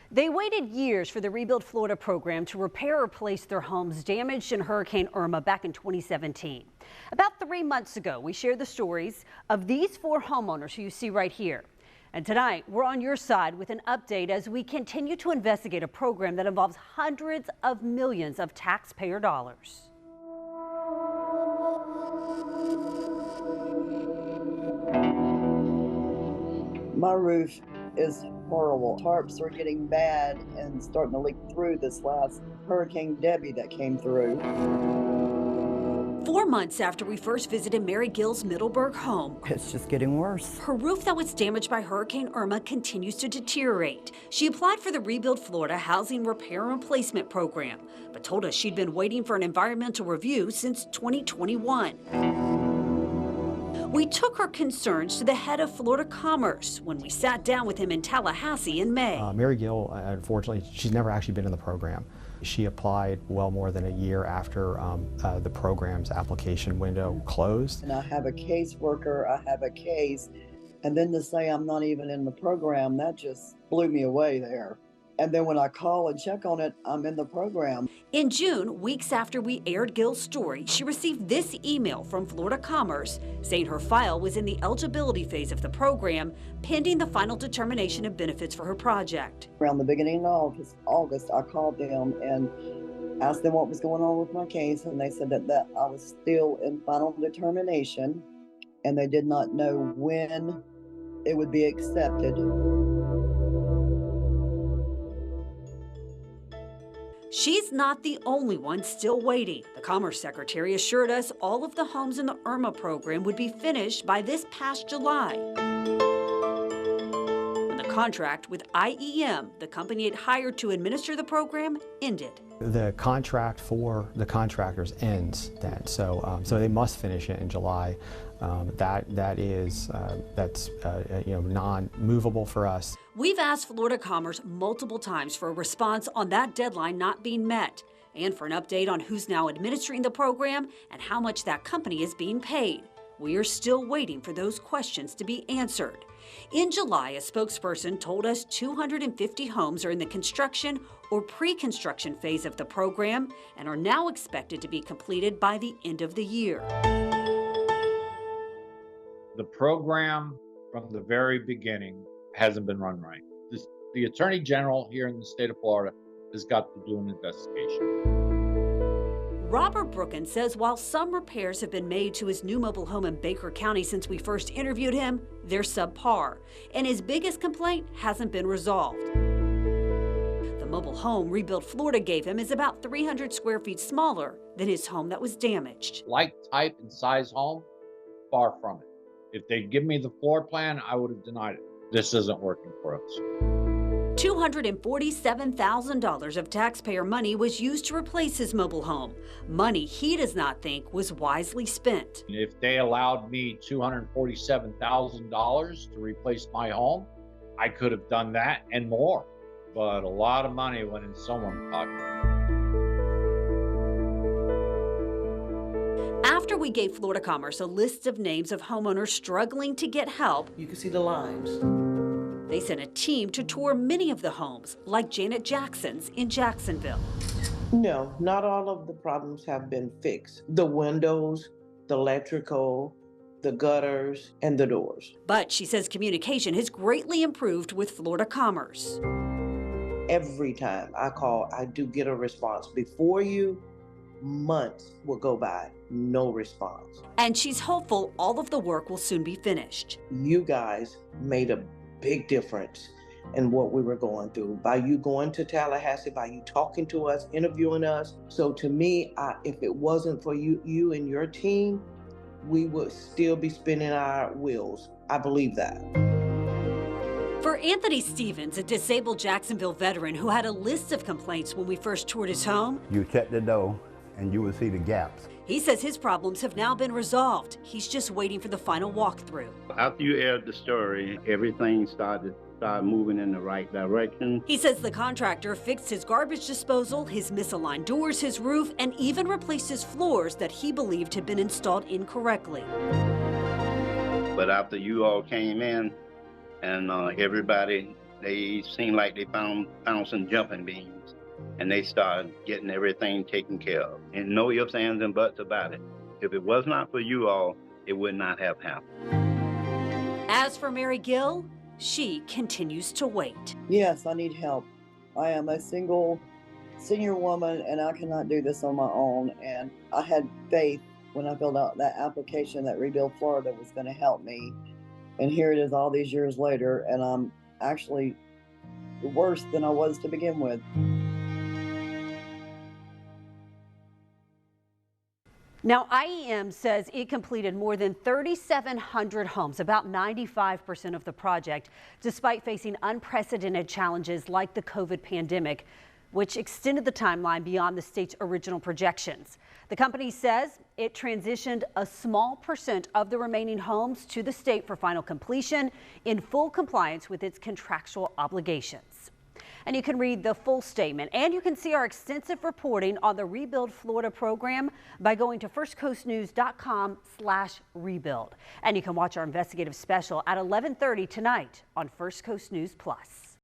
They waited years for the Rebuild Florida program to repair or replace their homes damaged in Hurricane Irma back in 2017. About 3 months ago, we shared the stories of these 4 homeowners who you see right here. And tonight, we're on your side with an update as we continue to investigate a program that involves hundreds of millions of taxpayer dollars. My roof is horrible. Tarps are getting bad and starting to leak through this last Hurricane Debbie that came through. 4 months after we first visited Mary Gill's Middleburg home, it's just getting worse. Her roof that was damaged by Hurricane Irma continues to deteriorate. She applied for the Rebuild Florida Housing Repair and Replacement Program, but told us she'd been waiting for an environmental review since 2021. We took her concerns to the head of FloridaCommerce when we sat down with him in Tallahassee in May. Mary Gill, unfortunately, she's never actually been in the program. She applied well more than a year after the program's application window closed. And I have a caseworker, I have a case, and then to say I'm not even in the program, that just blew me away there. And then when I call and check on it, I'm in the program. In June, weeks after we aired Gill's story, she received this email from FloridaCommerce saying her file was in the eligibility phase of the program, pending the final determination of benefits for her project. Around the beginning of August, I called them and asked them what was going on with my case, and they said that I was still in final determination, and they did not know when it would be accepted. She's not the only one still waiting. The Commerce Secretary assured us all of the homes in the Irma program would be finished by this past July. When the contract with IEM, the company it hired to administer the program, ended. The contract for the contractors ends then, so they must finish it in July. That's non-movable for us. We've asked FloridaCommerce multiple times for a response on that deadline not being met, and for an update on who's now administering the program and how much that company is being paid. We are still waiting for those questions to be answered. In July, a spokesperson told us 250 homes are in the construction or pre-construction phase of the program and are now expected to be completed by the end of the year. The program from the very beginning hasn't been run right. The Attorney General here in the state of Florida has got to do an investigation. Robert Brookins says while some repairs have been made to his new mobile home in Baker County since we first interviewed him, they're subpar, and his biggest complaint hasn't been resolved. The mobile home Rebuild Florida gave him is about 300 square feet smaller than his home that was damaged. Like type and size home, far from it. If they'd give me the floor plan, I would have denied it. This isn't working for us. $247,000 of taxpayer money was used to replace his mobile home, money he does not think was wisely spent. If they allowed me $247,000 to replace my home, I could have done that and more. But a lot of money went in someone's pocket. After we gave FloridaCommerce a list of names of homeowners struggling to get help, you can see the lines. They sent a team to tour many of the homes, like Janet Jackson's in Jacksonville. No, not all of the problems have been fixed. The windows, the electrical, the gutters, and the doors. But she says communication has greatly improved with FloridaCommerce. Every time I call, I do get a response. Before you, months will go by, no response. And she's hopeful all of the work will soon be finished. You guys made a big difference in what we were going through by you going to Tallahassee, by you talking to us, interviewing us. So to me, if it wasn't for you and your team, we would still be spinning our wheels. I believe that. For Anthony Stevens, a disabled Jacksonville veteran who had a list of complaints when we first toured his home, you check the door and you will see the gaps. He says his problems have now been resolved. He's just waiting for the final walkthrough. After you aired the story, everything started moving in the right direction. He says the contractor fixed his garbage disposal, his misaligned doors, his roof, and even replaced his floors that he believed had been installed incorrectly. But after you all came in and everybody They seemed like they found some jumping beans, and they started getting everything taken care of. And no ifs, ands, and buts about it. If it was not for you all, it would not have happened. As for Mary Gill, she continues to wait. Yes, I need help. I am a single senior woman and I cannot do this on my own. And I had faith when I filled out that application that Rebuild Florida was going to help me. And here it is all these years later, and I'm actually worse than I was to begin with. Now, IEM says it completed more than 3,700 homes, about 95% of the project, despite facing unprecedented challenges like the COVID pandemic, which extended the timeline beyond the state's original projections. The company says it transitioned a small percent of the remaining homes to the state for final completion in full compliance with its contractual obligations. And you can read the full statement and you can see our extensive reporting on the Rebuild Florida program by going to firstcoastnews.com/rebuild. And you can watch our investigative special at 11:30 tonight on First Coast News Plus.